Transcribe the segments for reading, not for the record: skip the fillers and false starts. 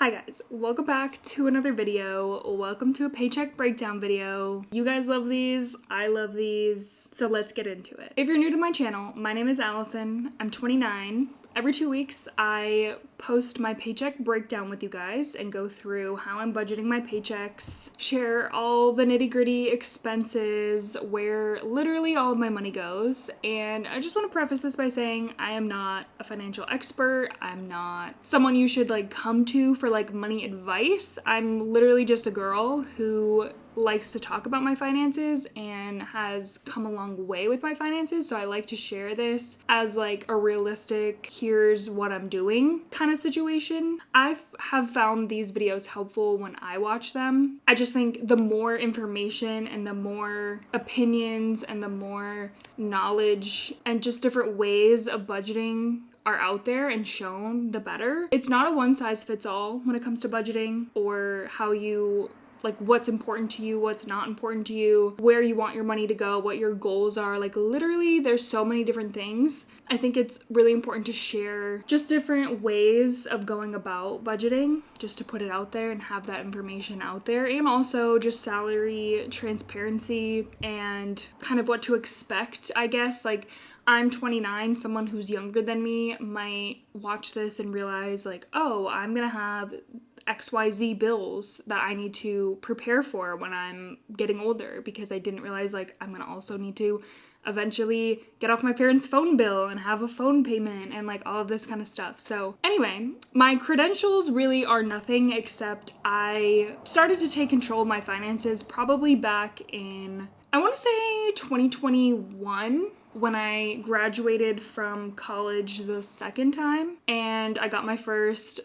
Hi guys, welcome back to another video. Welcome to a paycheck breakdown video. You guys love these, I love these, so let's get into it. If you're new to my channel, my name is Allison, I'm 29. Every 2 weeks, I post my paycheck breakdown with you guys and go through how I'm budgeting my paychecks, share all the nitty-gritty expenses, where literally all of my money goes. And I just want to preface this by saying I am not a financial expert. I'm not someone you should come to for money advice. I'm literally just a girl who likes to talk about my finances and has come a long way with my finances, so I like to share this as a realistic, here's what I'm doing kind of situation. I have found these videos helpful when I watch them. I just think the more information and the more opinions and the more knowledge and just different ways of budgeting are out there and shown, the better. It's not a one size fits all when it comes to budgeting or how you what's important to you, what's not important to you, where you want your money to go, what your goals are. Literally, there's so many different things. I think it's really important to share just different ways of going about budgeting, just to put it out there and have that information out there. And also just salary transparency and kind of what to expect, I guess. I'm 29, someone who's younger than me might watch this and realize oh, I'm gonna have XYZ bills that I need to prepare for when I'm getting older, because I didn't realize I'm gonna also need to eventually get off my parents' phone bill and have a phone payment and all of this kind of stuff. So anyway, my credentials really are nothing except I started to take control of my finances probably back in, I want to say 2021, when I graduated from college the second time, and I got my first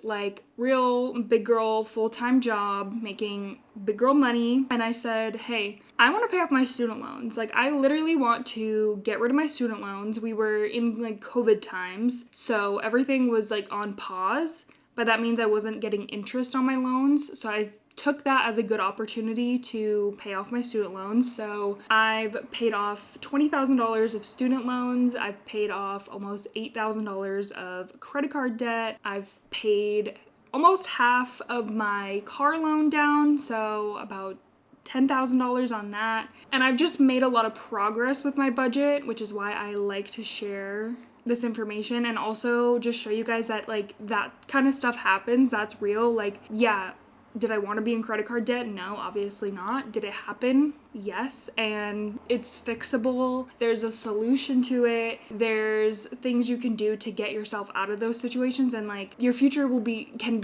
real big girl full-time job making big girl money. And I said, hey, I want to pay off my student loans. I literally want to get rid of my student loans. We were in COVID times, so everything was on pause, but that means I wasn't getting interest on my loans. So I took that as a good opportunity to pay off my student loans. So I've paid off $20,000 of student loans. I've paid off almost $8,000 of credit card debt. I've paid almost half of my car loan down, so about $10,000 on that. And I've just made a lot of progress with my budget, which is why I like to share this information and also just show you guys that that kind of stuff happens. That's real. Yeah, did I want to be in credit card debt? No, obviously not. Did it happen? Yes. And it's fixable. There's a solution to it. There's things you can do to get yourself out of those situations, and your future will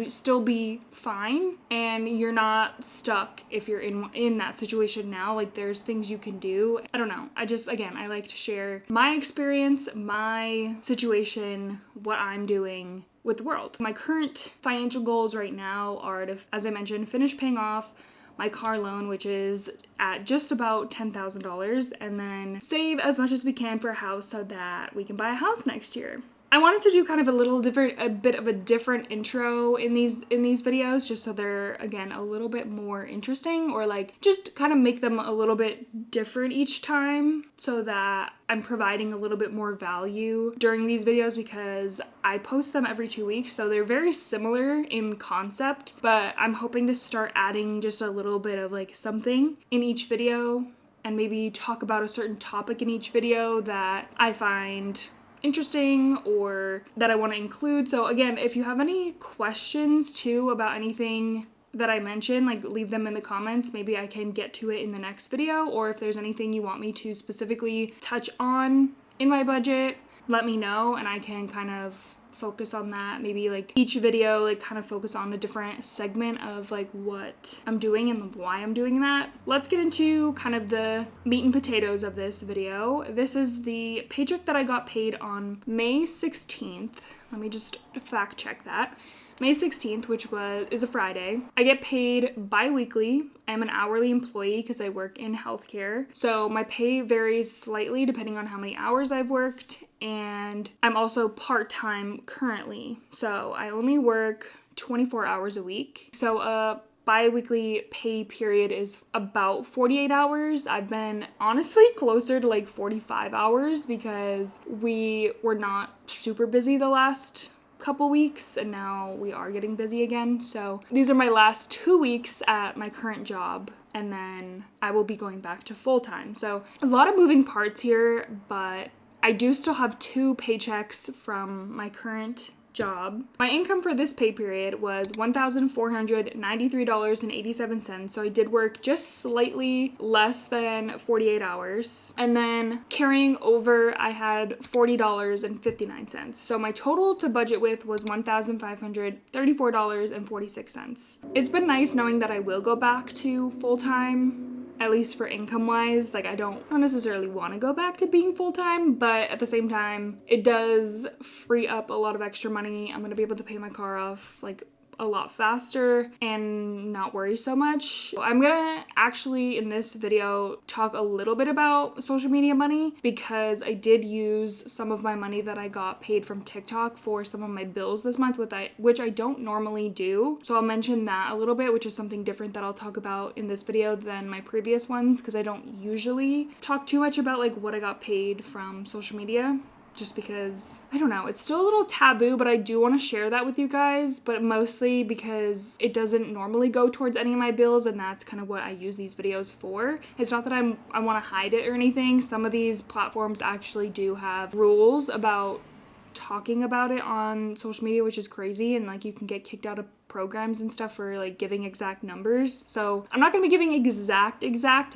still be fine, and you're not stuck if you're in that situation now. There's things you can do. I don't know. I like to share my experience, my situation, what I'm doing with the world. My current financial goals right now are to, as I mentioned, finish paying off my car loan, which is at just about $10,000, and then save as much as we can for a house so that we can buy a house next year. I wanted to do kind of a bit of a different intro in these videos, just so they're, again, a little bit more interesting, or just kind of make them a little bit different each time, so that I'm providing a little bit more value during these videos, because I post them every 2 weeks, so they're very similar in concept, but I'm hoping to start adding just a little bit of something in each video, and maybe talk about a certain topic in each video that I find interesting or that I want to include. So again, if you have any questions too about anything that I mentioned, leave them in the comments. Maybe I can get to it in the next video, or if there's anything you want me to specifically touch on in my budget, let me know and I can kind of focus on that. Maybe each video kind of focus on a different segment of what I'm doing and why I'm doing that. Let's get into kind of the meat and potatoes of this video. This is the paycheck that I got paid on May 16th. Let me just fact check that. May 16th, which is a Friday. I get paid bi-weekly. I'm an hourly employee because I work in healthcare. So my pay varies slightly depending on how many hours I've worked. And I'm also part-time currently. So I only work 24 hours a week. So a bi-weekly pay period is about 48 hours. I've been honestly closer to 45 hours because we were not super busy the last couple weeks, and now we are getting busy again. So these are my last 2 weeks at my current job, and then I will be going back to full-time. So a lot of moving parts here, but I do still have 2 paychecks from my current job. My income for this pay period was $1,493.87, so I did work just slightly less than 48 hours. And then carrying over, I had $40.59. So my total to budget with was $1,534.46. It's been nice knowing that I will go back to full-time, at least for income wise. Like, I don't necessarily want to go back to being full-time, but at the same time, it does free up a lot of extra money. I'm going to be able to pay my car off like a lot faster and not worry so much. I'm gonna actually in this video talk a little bit about social media money, because I did use some of my money that I got paid from TikTok for some of my bills this month, which I don't normally do. So I'll mention that a little bit, which is something different that I'll talk about in this video than my previous ones, because I don't usually talk too much about like what I got paid from social media. Just because, I don't know, it's still a little taboo, but I do want to share that with you guys, but mostly because it doesn't normally go towards any of my bills, and that's kind of what I use these videos for. It's not that I want to hide it or anything. Some of these platforms actually do have rules about talking about it on social media, which is crazy, and like you can get kicked out of programs and stuff for like giving exact numbers. So I'm not going to be giving exact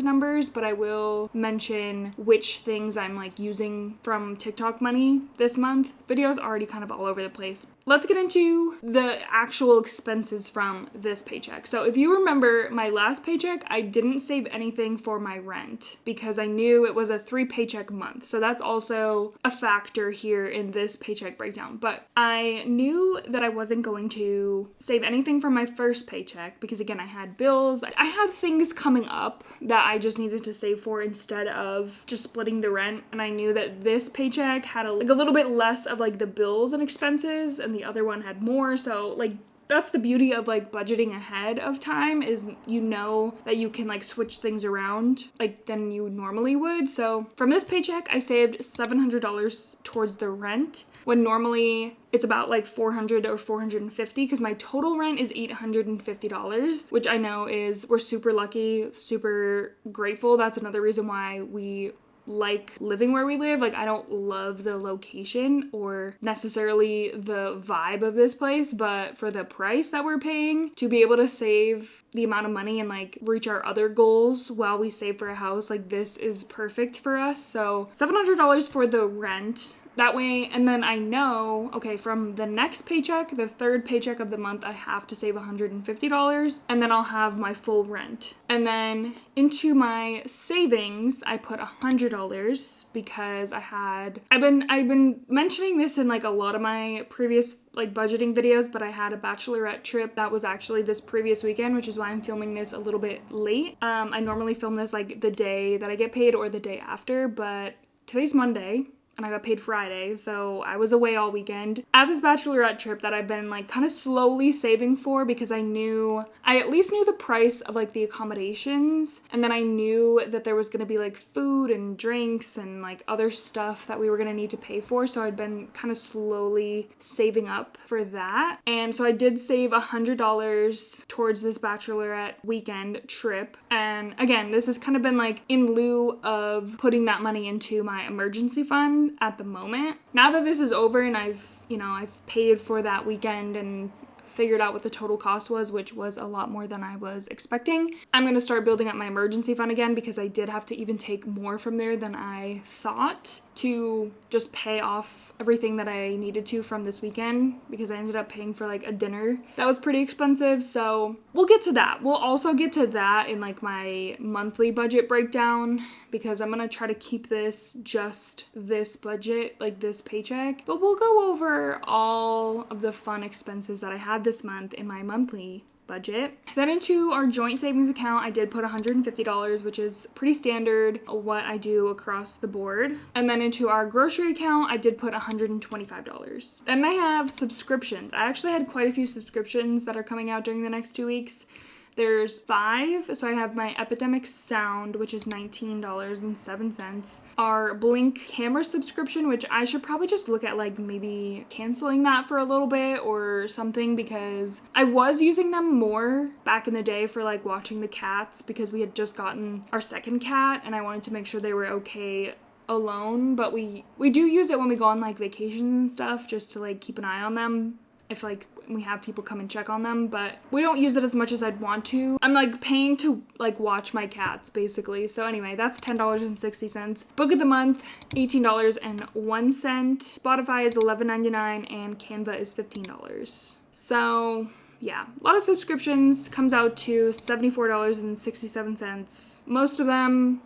numbers, but I will mention which things I'm like using from TikTok money this month. Videos already kind of all over the place. Let's get into the actual expenses from this paycheck. So if you remember my last paycheck, I didn't save anything for my rent because I knew it was a 3 paycheck month. So that's also a factor here in this paycheck breakdown. But I knew that I wasn't going to save anything from my first paycheck because, again, I had bills. I had things coming up that I just needed to save for instead of just splitting the rent. And I knew that this paycheck had a little bit less of like the bills and expenses, and the other one had more. So like that's the beauty of like budgeting ahead of time, is you know that you can like switch things around like than you normally would. So from this paycheck, I saved $700 towards the rent, when normally it's about like $400 or $450, because my total rent is $850, which I know we're super lucky, super grateful. That's another reason why we like living where we live. Like, I don't love the location or necessarily the vibe of this place, but for the price that we're paying to be able to save the amount of money and like reach our other goals while we save for a house, like this is perfect for us. So $700 for the rent. That way, and then I know, okay, from the next paycheck, the 3rd paycheck of the month, I have to save $150, and then I'll have my full rent. And then into my savings, I put $100 because I've been mentioning this in like a lot of my previous like budgeting videos, but I had a bachelorette trip that was actually this previous weekend, which is why I'm filming this a little bit late. I normally film this like the day that I get paid or the day after, but today's Monday, and I got paid Friday, so I was away all weekend at this bachelorette trip that I've been like kind of slowly saving for, because I at least knew the price of like the accommodations, and then I knew that there was gonna be like food and drinks and like other stuff that we were gonna need to pay for, so I'd been kind of slowly saving up for that. And so I did save $100 towards this bachelorette weekend trip, and again, this has kind of been like in lieu of putting that money into my emergency fund at the moment. Now that this is over and I've paid for that weekend and figured out what the total cost was, which was a lot more than I was expecting, I'm going to start building up my emergency fund again, because I did have to even take more from there than I thought to just pay off everything that I needed to from this weekend, because I ended up paying for like a dinner that was pretty expensive. So we'll get to that. We'll also get to that in like my monthly budget breakdown, because I'm going to try to keep just this budget, like this paycheck, but we'll go over all of the fun expenses that I had this month in my monthly budget. Then into our joint savings account, I did put $150, which is pretty standard what I do across the board. And then into our grocery account, I did put $125. Then I have subscriptions. I actually had quite a few subscriptions that are coming out during the next 2 weeks There's 5. So I have my Epidemic Sound, which is $19.07. Our Blink camera subscription, which I should probably just look at like maybe canceling that for a little bit or something, because I was using them more back in the day for like watching the cats, because we had just gotten our second cat and I wanted to make sure they were okay alone. But we do use it when we go on like vacations and stuff, just to like keep an eye on them if like we have people come and check on them, but we don't use it as much as I'd want to. I'm like paying to like watch my cats basically. So anyway, that's $10.60. Book of the month, $18.01. Spotify is $11.99 and Canva is $15. So yeah, a lot of subscriptions, comes out to $74.67. Most of them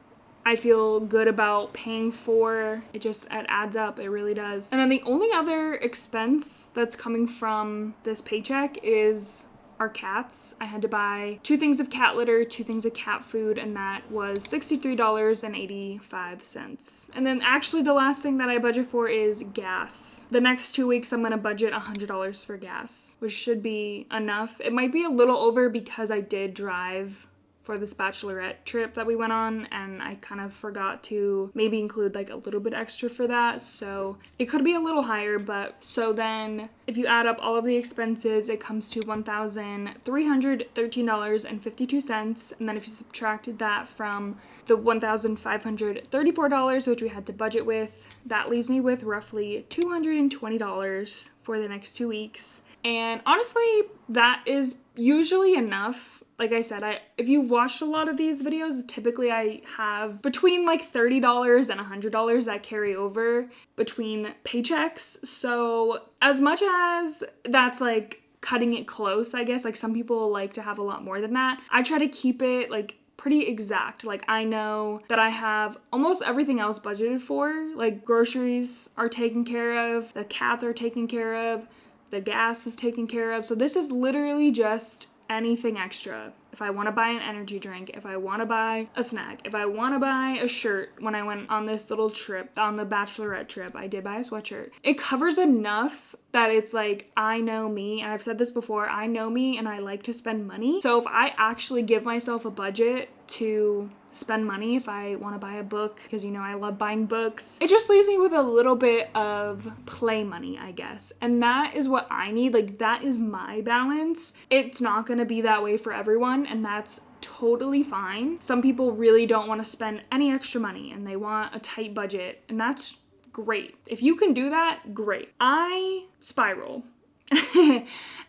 I feel good about paying for. It adds up. It really does. And then the only other expense that's coming from this paycheck is our cats. I had to buy 2 things of cat litter, 2 things of cat food, and that was $63.85. And then actually the last thing that I budget for is gas. The next 2 weeks I'm gonna budget $100 for gas, which should be enough. It might be a little over because I did drive for this bachelorette trip that we went on, and I kind of forgot to maybe include like a little bit extra for that, so it could be a little higher. But so then if you add up all of the expenses, it comes to $1,313.52, and then if you subtracted that from the $1,534 which we had to budget with, that leaves me with roughly $220 for the next 2 weeks. And honestly, that is usually enough. Like I said, if you've watched a lot of these videos, typically I have between like $30 and $100 that carry over between paychecks. So as much as that's like cutting it close, I guess, like some people like to have a lot more than that, I try to keep it like pretty exact. Like I know that I have almost everything else budgeted for. Like groceries are taken care of, the cats are taken care of, the gas is taken care of. So this is literally just anything extra. If I want to buy an energy drink, if I want to buy a snack, if I want to buy a shirt. When I went on this little trip, on the bachelorette trip, I did buy a sweatshirt. It covers enough that it's like, I know me, and I've said this before, I know me and I like to spend money. So if I actually give myself a budget to spend money, if I want to buy a book, because you know I love buying books, it just leaves me with a little bit of play money, I guess. And that is what I need. Like that is my balance. It's not going to be that way for everyone, and that's totally fine. Some people really don't want to spend any extra money and they want a tight budget, and that's great. If you can do that, great. I spiral.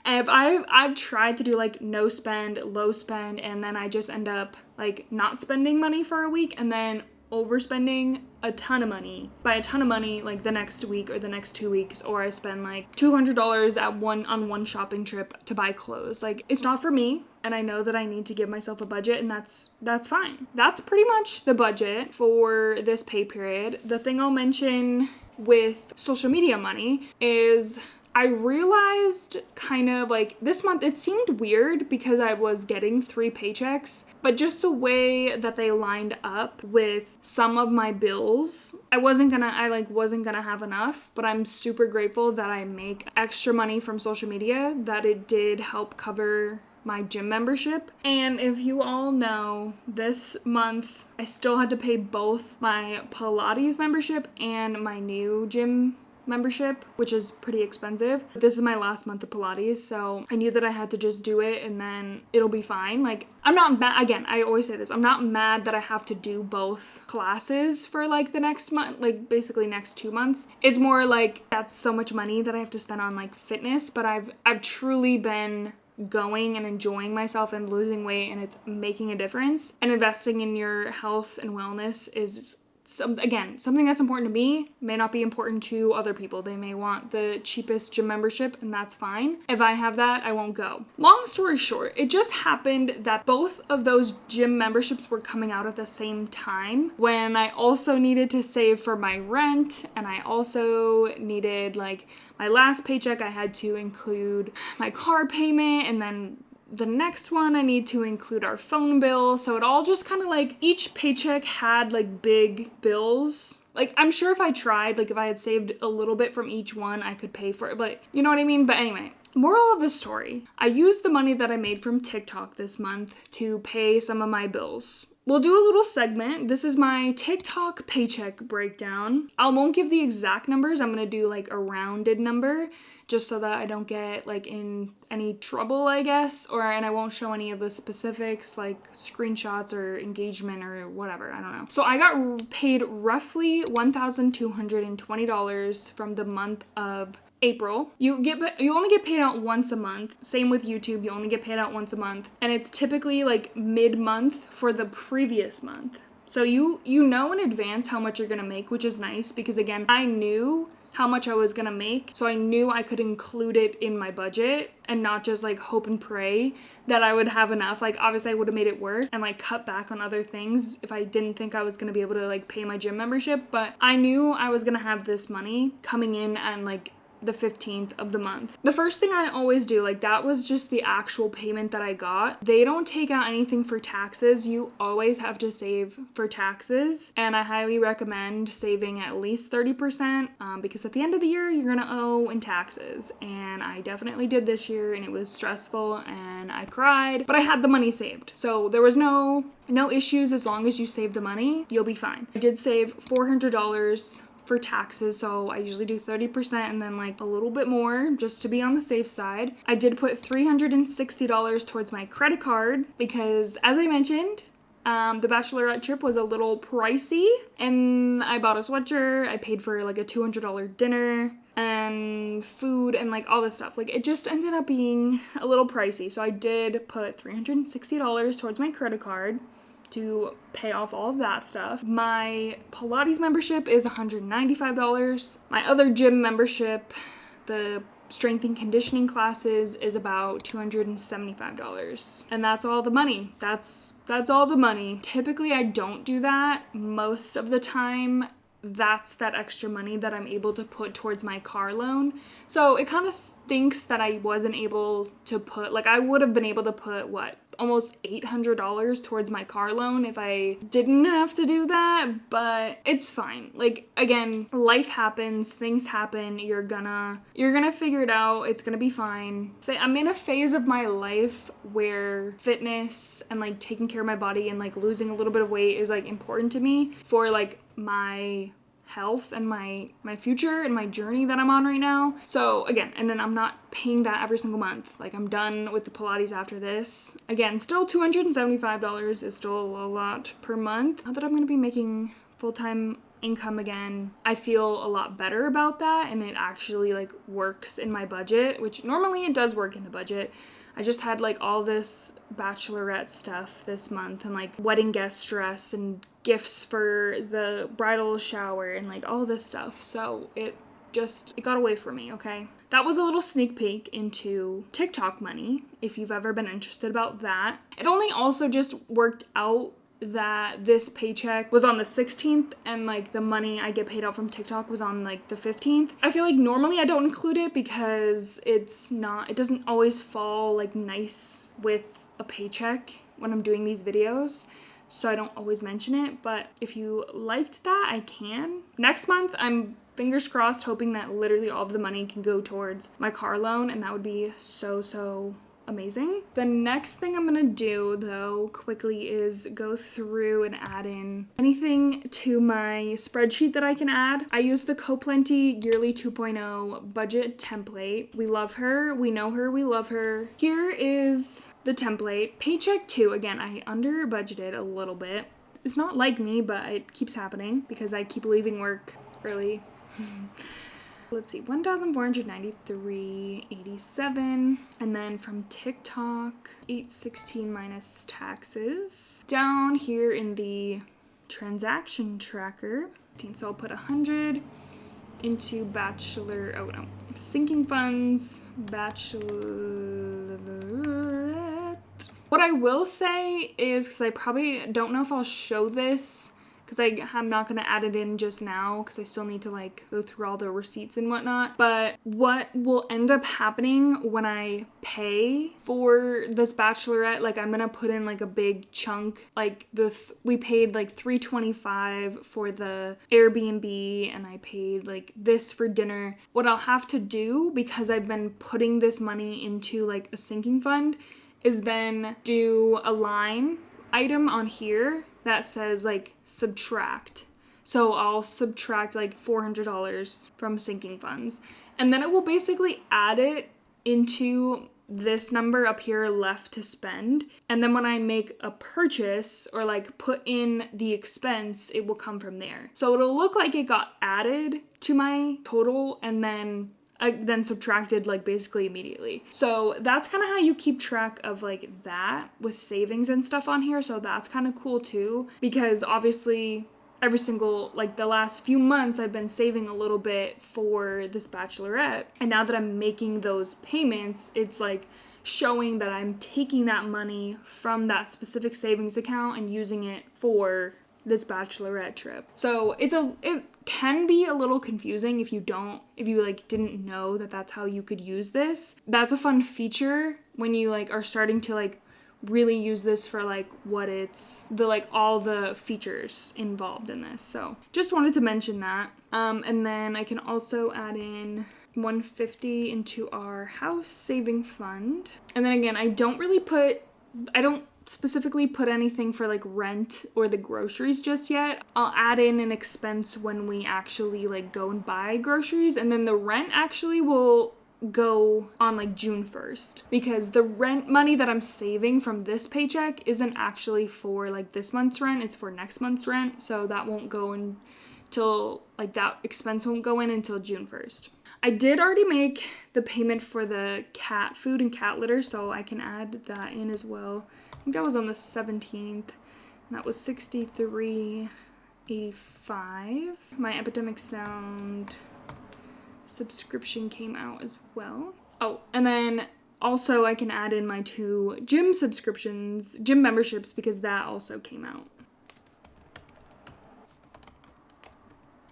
And I've tried to do like no spend, low spend, and then I just end up like not spending money for a week and then overspending a ton of money. By a ton of money, like the next week or the next 2 weeks, or I spend like $200 on one shopping trip to buy clothes. Like it's not for me, and I know that I need to give myself a budget, and that's fine. That's pretty much the budget for this pay period. The thing I'll mention with social media money is I realized kind of like this month it seemed weird because I was getting 3 paychecks, but just the way that they lined up with some of my bills, I wasn't gonna have enough. But I'm super grateful that I make extra money from social media, that it did help cover my gym membership. And if you all know, this month I still had to pay both my Pilates membership and my new gym membership, which is pretty expensive. This is my last month of Pilates, so I knew that I had to just do it and then it'll be fine. Like I'm not mad, again, I always say this, I'm not mad that I have to do both classes for like the next month, like basically next 2 months. It's more like that's so much money that I have to spend on like fitness, but I've truly been going and enjoying myself and losing weight, and it's making a difference. And investing in your health and wellness is something that's important to me may not be important to other people. They may want the cheapest gym membership, and that's fine. If I have that, I won't go. Long story short, it just happened that both of those gym memberships were coming out at the same time, when I also needed to save for my rent, and I also needed, like, my last paycheck I had to include my car payment, and then the next one I need to include our phone bill. So it all just kind of like, each paycheck had like big bills. Like I'm sure if I tried, like if I had saved a little bit from each one, I could pay for it, but you know what I mean? But anyway, Moral of the story, I used the money that I made from TikTok this month to pay some of my bills. We'll do a little segment. This is my TikTok paycheck breakdown. I won't give the exact numbers. I'm going to do like a rounded number just so that I don't get like in any trouble, I guess, and I won't show any of the specifics like screenshots or engagement or whatever. I don't know. So I got paid roughly $1,220 from the month of April. You only get paid out once a month. Same with YouTube, you only get paid out once a month. And it's typically like mid-month for the previous month. So you know in advance how much you're gonna make, which is nice because again, I knew how much I was gonna make, so I knew I could include it in my budget and not just like hope and pray that I would have enough. Like obviously I would have made it work and like cut back on other things if I didn't think I was gonna be able to like pay my gym membership, but I knew I was gonna have this money coming in and like the 15th of the month. The first thing I always do, like that was just the actual payment that I got. They don't take out anything for taxes. You always have to save for taxes. And I highly recommend saving at least 30% because at the end of the year, you're gonna owe in taxes. And I definitely did this year and it was stressful and I cried, but I had the money saved. So there was no issues as long as you save the money, you'll be fine. I did save $400 for taxes, so I usually do 30% and then like a little bit more just to be on the safe side. I did put $360 towards my credit card because as I mentioned, the bachelorette trip was a little pricey and I bought a sweatshirt, I paid for like a $200 dinner and food and like all this stuff. Like it just ended up being a little pricey. So I did put $360 towards my credit card to pay off all of that stuff. My Pilates membership is $195. My other gym membership, the strength and conditioning classes, is about $275. And that's all the money. That's all the money. Typically I don't do that. Most of the time that's that extra money that I'm able to put towards my car loan. So it kind of stinks that I wasn't able to put, like I would have been able to put almost $800 towards my car loan if I didn't have to do that, but it's fine. Like again, life happens, things happen, you're gonna figure it out, it's gonna be fine. I'm in a phase of my life where fitness and like taking care of my body and like losing a little bit of weight is like important to me for like my health and my future and my journey that I'm on right now. So again, and then I'm not paying that every single month. Like I'm done with the Pilates after this. Again, still $275 is still a lot per month. Now that I'm going to be making full-time income again, I feel a lot better about that and it actually like works in my budget, which normally it does work in the budget. I just had like all this bachelorette stuff this month and like wedding guest stress and gifts for the bridal shower and like all this stuff. So it got away from me, okay? That was a little sneak peek into TikTok money, if you've ever been interested about that. It only also just worked out that this paycheck was on the 16th and like the money I get paid out from TikTok was on like the 15th. I feel like normally I don't include it because it doesn't always fall like nice with a paycheck when I'm doing these videos. So I don't always mention it, but if you liked that, I can. Next month, I'm fingers crossed hoping that literally all of the money can go towards my car loan, and that would be so amazing. The next thing I'm gonna do though quickly is go through and add in anything to my spreadsheet that I can add. I use the Coplenty Yearly 2.0 budget template. We love her, we know her, we love her. Here is the template. Paycheck 2, again, I under budgeted a little bit. It's not like me, but it keeps happening because I keep leaving work early. Let's see, 1,493.87, and then from TikTok, 816 minus taxes. Down here in the transaction tracker, so I'll put 100 into sinking funds, bachelorette. What I will say is, because I probably don't know if I'll show this, because I'm not going to add it in just now because I still need to like go through all the receipts and whatnot. But what will end up happening when I pay for this bachelorette, like I'm going to put in like a big chunk, like we paid like $325 for the Airbnb, and I paid like this for dinner. What I'll have to do, because I've been putting this money into like a sinking fund, is then do a line item on here that says like subtract. So I'll subtract like $400 from sinking funds, and then it will basically add it into this number up here left to spend. And then when I make a purchase or like put in the expense, it will come from there. So it'll look like it got added to my total and then subtracted like basically immediately. So that's kind of how you keep track of like that with savings and stuff on here. So that's kind of cool too, because obviously every single, like the last few months, I've been saving a little bit for this bachelorette. And now that I'm making those payments, it's like showing that I'm taking that money from that specific savings account and using it for this bachelorette trip. So it can be a little confusing if you like didn't know that that's how you could use this. That's a fun feature when you like are starting to like really use this for like what it's all the features involved in this. So just wanted to mention that. And then I can also add in $150 into our house saving fund. And then again, I don't specifically put anything for like rent or the groceries just yet. I'll add in an expense when we actually like go and buy groceries, and then the rent actually will go on like June 1st, because the rent money that I'm saving from this paycheck isn't actually for like this month's rent, it's for next month's rent. So that won't go until like that expense won't go in until June 1st. I did already make the payment for the cat food and cat litter, so I can add that in as well. I think that was on the 17th, and that was $63.85. My Epidemic Sound subscription came out as well. Oh, and then also I can add in my 2 gym memberships, because that also came out.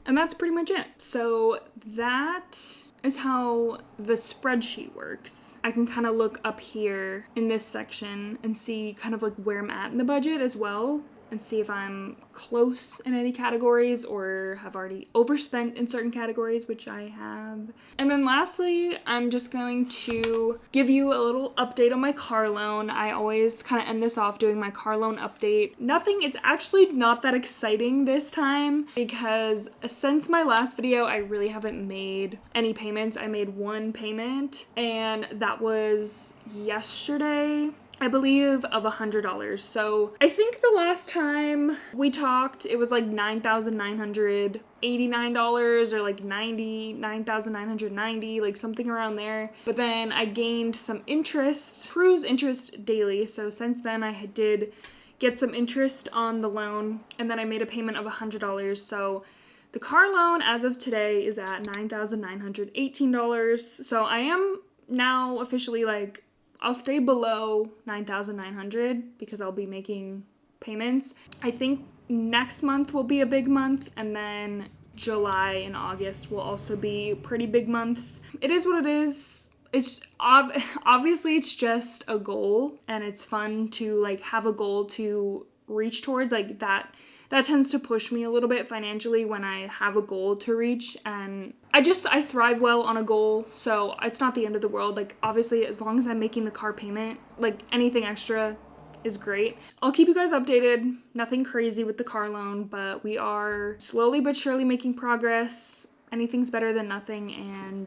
And that's pretty much it. So that is how the spreadsheet works. I can kind of look up here in this section and see kind of like where I'm at in the budget as well, and see if I'm close in any categories or have already overspent in certain categories, which I have. And then lastly, I'm just going to give you a little update on my car loan. I always kind of end this off doing my car loan update. It's actually not that exciting this time, because since my last video, I really haven't made any payments. I made one payment, and that was yesterday, I believe, of $100. So I think the last time we talked, it was like $9,989 or like $99,990, like something around there. But then I gained some interest, cruise interest daily. So since then I did get some interest on the loan, and then I made a payment of $100. So the car loan as of today is at $9,918. So I am now officially like, I'll stay below $9,900 because I'll be making payments. I think next month will be a big month, and then July and August will also be pretty big months. It is what it is. It's obviously it's just a goal, and it's fun to like have a goal to reach towards. Like that tends to push me a little bit financially when I have a goal to reach, and I thrive well on a goal, so it's not the end of the world. Like obviously, as long as I'm making the car payment, like anything extra is great. I'll keep you guys updated. Nothing crazy with the car loan, but we are slowly but surely making progress. Anything's better than nothing, and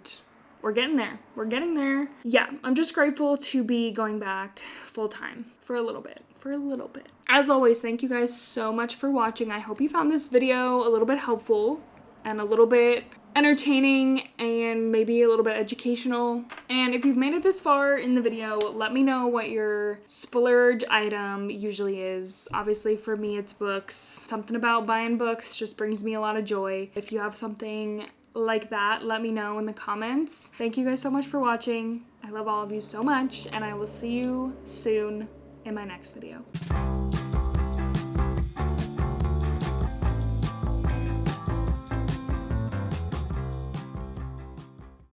we're getting there. Yeah, I'm just grateful to be going back full time for a little bit. As always, thank you guys so much for watching. I hope you found this video a little bit helpful and a little bit entertaining and maybe a little bit educational. And if you've made it this far in the video, let me know what your splurge item usually is. Obviously for me, it's books. Something about buying books just brings me a lot of joy. If you have something like that, let me know in the comments. Thank you guys so much for watching. I love all of you so much, and I will see you soon in my next video.